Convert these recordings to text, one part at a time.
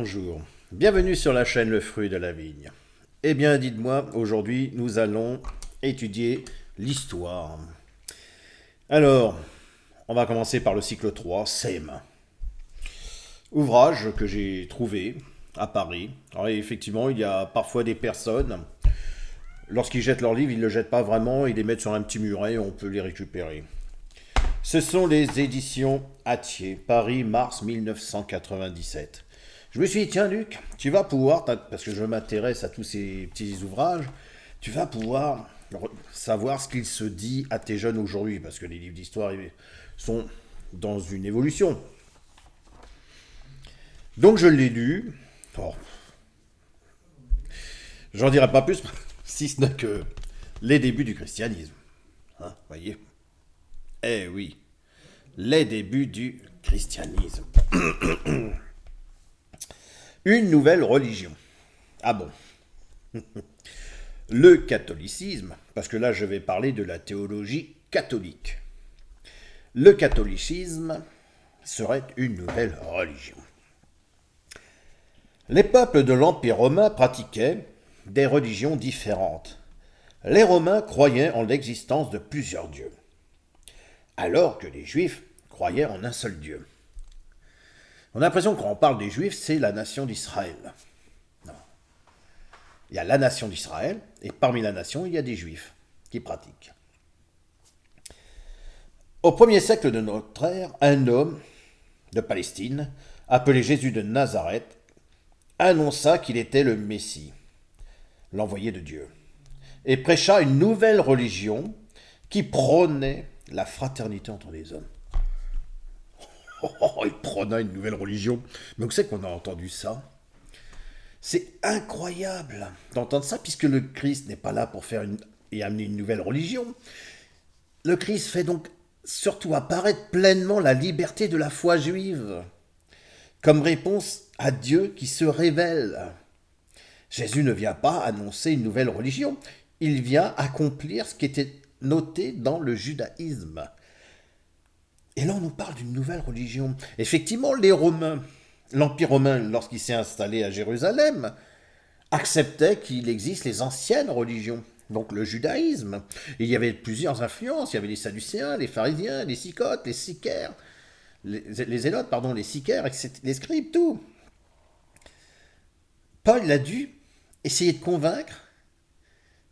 bonjour. Bienvenue sur la chaîne Le Fruit de la Vigne. Eh bien, dites-moi, aujourd'hui, nous allons étudier l'histoire. Alors, on va commencer par le cycle 3, SEM. Ouvrage que j'ai trouvé à Paris. Alors, effectivement, il y a parfois des personnes, lorsqu'ils jettent leurs livres, ils ne le jettent pas vraiment, ils les mettent sur un petit muret et on peut les récupérer. Ce sont les éditions Hatier, Paris, mars 1997. Je me suis dit, tiens Luc, tu vas pouvoir, parce que je m'intéresse à tous ces petits ouvrages, tu vas pouvoir savoir ce qu'il se dit à tes jeunes aujourd'hui, parce que les livres d'histoire sont dans une évolution. Donc je l'ai lu. Oh, j'en dirai pas plus, si ce n'est que les débuts du christianisme. Hein, voyez? Eh oui, les débuts du christianisme. Une nouvelle religion. Ah bon. Le catholicisme, parce que là je vais parler de la théologie catholique. Le catholicisme serait une nouvelle religion. Les peuples de l'Empire romain pratiquaient des religions différentes. Les Romains croyaient en l'existence de plusieurs dieux, alors que les Juifs croyaient en un seul Dieu. On a l'impression que quand on parle des Juifs, c'est la nation d'Israël. Non. Il y a la nation d'Israël, et parmi la nation, il y a des Juifs qui pratiquent. Au 1er siècle de notre ère, un homme de Palestine, appelé Jésus de Nazareth, annonça qu'il était le Messie, l'envoyé de Dieu, et prêcha une nouvelle religion qui prônait la fraternité entre les hommes. Il prônait une nouvelle religion. Mais vous savez qu'on a entendu ça? C'est incroyable d'entendre ça, puisque le Christ n'est pas là pour faire et amener une nouvelle religion. Le Christ fait donc surtout apparaître pleinement la liberté de la foi juive, comme réponse à Dieu qui se révèle. Jésus ne vient pas annoncer une nouvelle religion, il vient accomplir ce qui était noté dans le judaïsme. Et là, on nous parle d'une nouvelle religion. Effectivement, les Romains, l'Empire romain, lorsqu'il s'est installé à Jérusalem, acceptait qu'il existe les anciennes religions, donc le judaïsme. Et il y avait plusieurs influences. Il y avait les Sadducéens, les pharisiens, les Sicotes, les Sicaires, les Zélotes, pardon, les Sicaires, les scribes, tout. Paul il a dû essayer de convaincre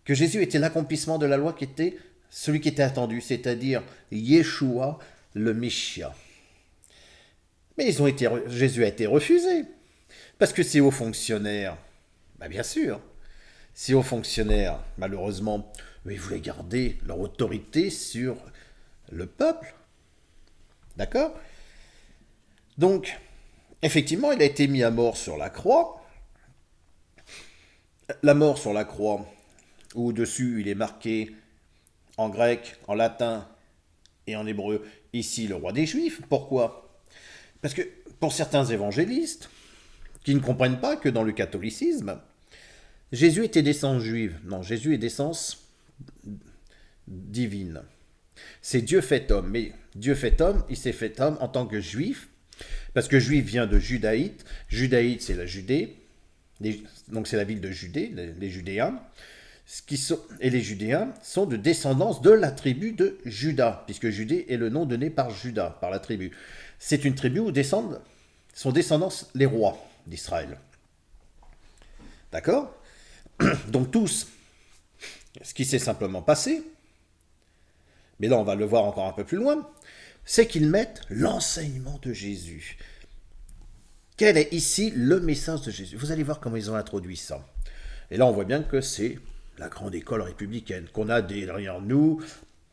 que Jésus était l'accomplissement de la loi qui était celui qui était attendu, c'est-à-dire Yeshua, le Messia. Mais Jésus a été refusé. Parce que ces hauts fonctionnaires, bien sûr, ces hauts fonctionnaires, malheureusement, ils voulaient garder leur autorité sur le peuple. D'accord? Donc, effectivement, il a été mis à mort sur la croix. La mort sur la croix, où au-dessus il est marqué en grec, en latin et en hébreu, ici le roi des Juifs. Pourquoi? Parce que pour certains évangélistes, qui ne comprennent pas que dans le catholicisme, Jésus était d'essence juive. Non, Jésus est d'essence divine. C'est Dieu fait homme. Mais Dieu fait homme, il s'est fait homme en tant que juif, parce que juif vient de judaïte. Judaïte, c'est la Judée. Donc c'est la ville de Judée, les Judéens. Et les Judéens sont de descendance de la tribu de Juda, puisque Judée est le nom donné par Juda, par la tribu. C'est une tribu où sont descendants les rois d'Israël. D'accord? Donc tous, ce qui s'est simplement passé, mais là on va le voir encore un peu plus loin, c'est qu'ils mettent l'enseignement de Jésus. Quel est ici le message de Jésus? Vous allez voir comment ils ont introduit ça. Et là on voit bien que c'est la grande école républicaine, qu'on a derrière nous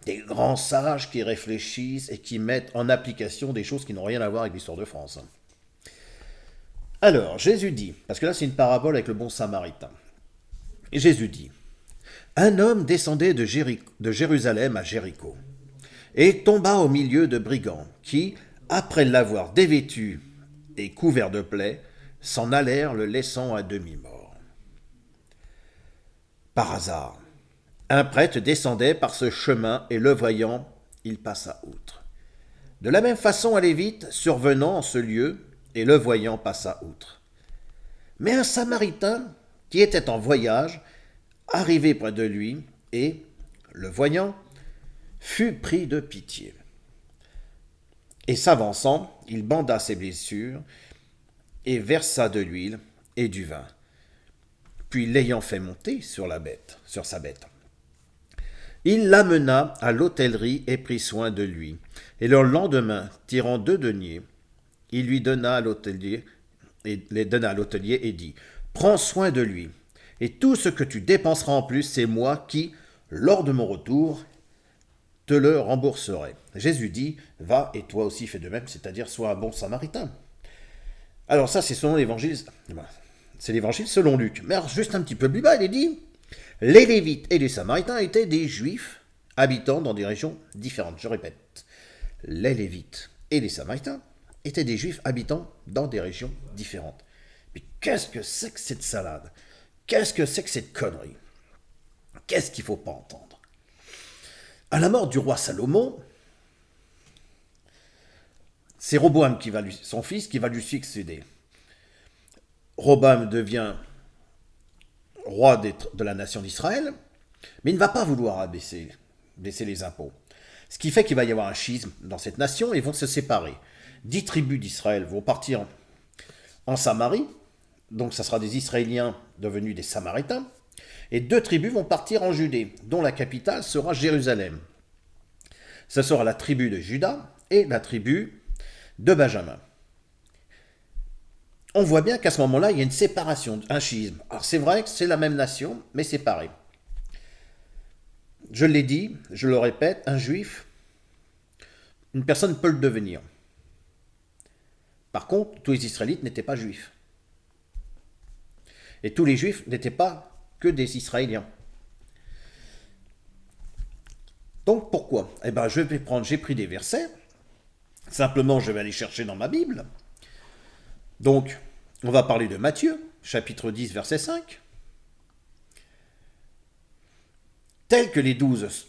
des grands sages qui réfléchissent et qui mettent en application des choses qui n'ont rien à voir avec l'histoire de France. Alors, Jésus dit, parce que là c'est une parabole avec le bon samaritain, et Jésus dit, un homme descendait de Jérusalem à Jéricho, et tomba au milieu de brigands, qui, après l'avoir dévêtu et couvert de plaies, s'en allèrent le laissant à demi-mort. Par hasard, un prêtre descendait par ce chemin et le voyant, il passa outre. De la même façon, un lévite, survenant en ce lieu et le voyant, passa outre. Mais un Samaritain qui était en voyage, arrivé près de lui, et, le voyant, fut pris de pitié. Et s'avançant, il banda ses blessures, et versa de l'huile et du vin. Puis l'ayant fait monter sur sa bête, il l'amena à l'hôtellerie et prit soin de lui. Et le lendemain, tirant 2 deniers, il lui donna à l'hôtelier et les donna à l'hôtelier et dit: Prends soin de lui, et tout ce que tu dépenseras en plus, c'est moi qui, lors de mon retour, te le rembourserai. Jésus dit: Va et toi aussi fais de même, c'est-à-dire sois un bon samaritain. Alors ça, c'est selon l'évangile. C'est l'évangile selon Luc. Mais alors, juste un petit peu plus bas, il est dit: les Lévites et les Samaritains étaient des Juifs habitant dans des régions différentes. Je répète, les Lévites et les Samaritains étaient des Juifs habitant dans des régions différentes. Mais qu'est-ce que c'est que cette salade? Qu'est-ce que c'est que cette connerie? Qu'est-ce qu'il ne faut pas entendre? À la mort du roi Salomon, c'est Roboam son fils qui va lui succéder. Roboam devient roi de la nation d'Israël, mais il ne va pas vouloir baisser les impôts. Ce qui fait qu'il va y avoir un schisme dans cette nation et vont se séparer. 10 tribus d'Israël vont partir en Samarie, donc ça sera des Israéliens devenus des Samaritains, et 2 tribus vont partir en Judée, dont la capitale sera Jérusalem. Ce sera la tribu de Juda et la tribu de Benjamin. On voit bien qu'à ce moment-là, il y a une séparation, un schisme. Alors c'est vrai que c'est la même nation, mais séparée. Je l'ai dit, je le répète, un juif, une personne peut le devenir. Par contre, tous les Israélites n'étaient pas juifs. Et tous les juifs n'étaient pas que des Israéliens. Donc pourquoi? Eh bien, j'ai pris des versets. Simplement, je vais aller chercher dans ma Bible. Donc, on va parler de Matthieu, chapitre 10, verset 5. Tels que les 12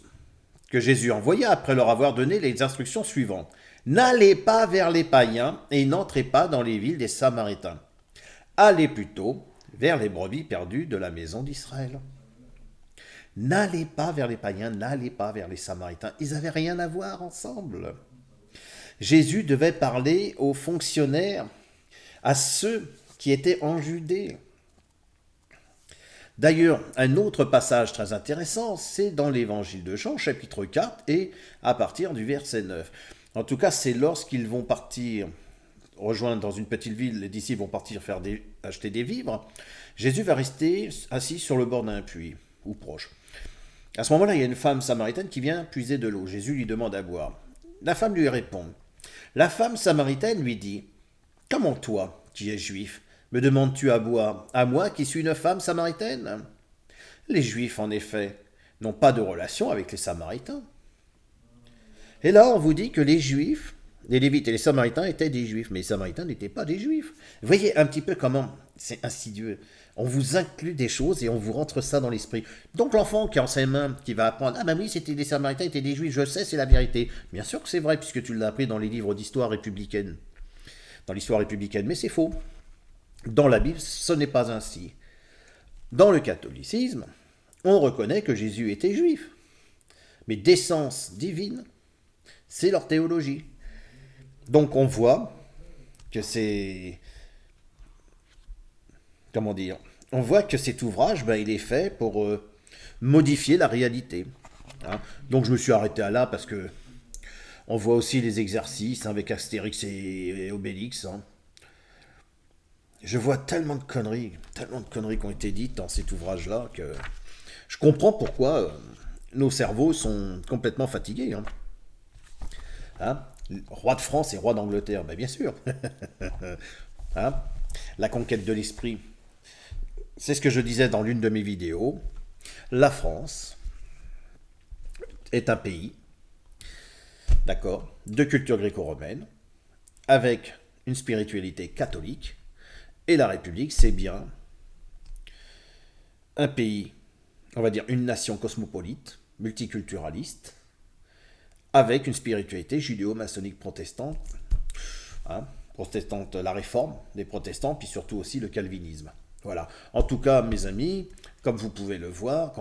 que Jésus envoya après leur avoir donné les instructions suivantes. N'allez pas vers les païens et n'entrez pas dans les villes des Samaritains. Allez plutôt vers les brebis perdues de la maison d'Israël. N'allez pas vers les païens, n'allez pas vers les Samaritains. Ils n'avaient rien à voir ensemble. Jésus devait parler aux fonctionnaires, à ceux qui étaient en Judée. D'ailleurs, un autre passage très intéressant, c'est dans l'évangile de Jean, chapitre 4, et à partir du verset 9. En tout cas, c'est lorsqu'ils vont partir rejoindre dans une petite ville, les disciples vont partir acheter des vivres. Jésus va rester assis sur le bord d'un puits, ou proche. À ce moment-là, il y a une femme samaritaine qui vient puiser de l'eau. Jésus lui demande à boire. La femme lui répond. La femme samaritaine lui dit: Comment toi, qui es juif, me demandes-tu à boire, à moi qui suis une femme samaritaine? Les Juifs, en effet, n'ont pas de relation avec les Samaritains. Et là, on vous dit que les Juifs, les Lévites et les Samaritains étaient des Juifs, mais les Samaritains n'étaient pas des Juifs. Vous voyez un petit peu comment c'est insidieux. On vous inclut des choses et on vous rentre ça dans l'esprit. Donc l'enfant qui est en ses mains, qui va apprendre: Ah ben oui, c'était des Samaritains, étaient des Juifs, je sais, c'est la vérité. Bien sûr que c'est vrai, puisque tu l'as appris dans les livres d'histoire républicaine. Dans l'histoire républicaine, mais c'est faux. Dans la Bible, ce n'est pas ainsi. Dans le catholicisme, on reconnaît que Jésus était juif. Mais d'essence divine, c'est leur théologie. Donc on voit que c'est... Comment dire? On voit que cet ouvrage, il est fait pour modifier la réalité. Hein. Donc je me suis arrêté à là parce que on voit aussi les exercices avec Astérix et Obélix. Hein. Je vois tellement de conneries qui ont été dites dans cet ouvrage-là que je comprends pourquoi nos cerveaux sont complètement fatigués. Hein. Hein? Roi de France et roi d'Angleterre, bien sûr. Hein? La conquête de l'esprit. C'est ce que je disais dans l'une de mes vidéos. La France est un pays, d'accord, de culture gréco-romaine, avec une spiritualité catholique. Et la République, c'est bien un pays, on va dire une nation cosmopolite, multiculturaliste, avec une spiritualité judéo-maçonnique protestante. Hein. protestante, la réforme des protestants, puis surtout aussi le calvinisme. Voilà. En tout cas, mes amis, comme vous pouvez le voir,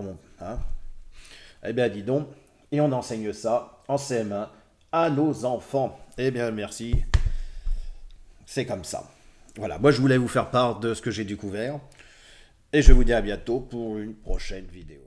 eh bien, dis donc, et on enseigne ça en CM1 à nos enfants. Eh bien, merci. C'est comme ça. Voilà, moi je voulais vous faire part de ce que j'ai découvert. Et je vous dis à bientôt pour une prochaine vidéo.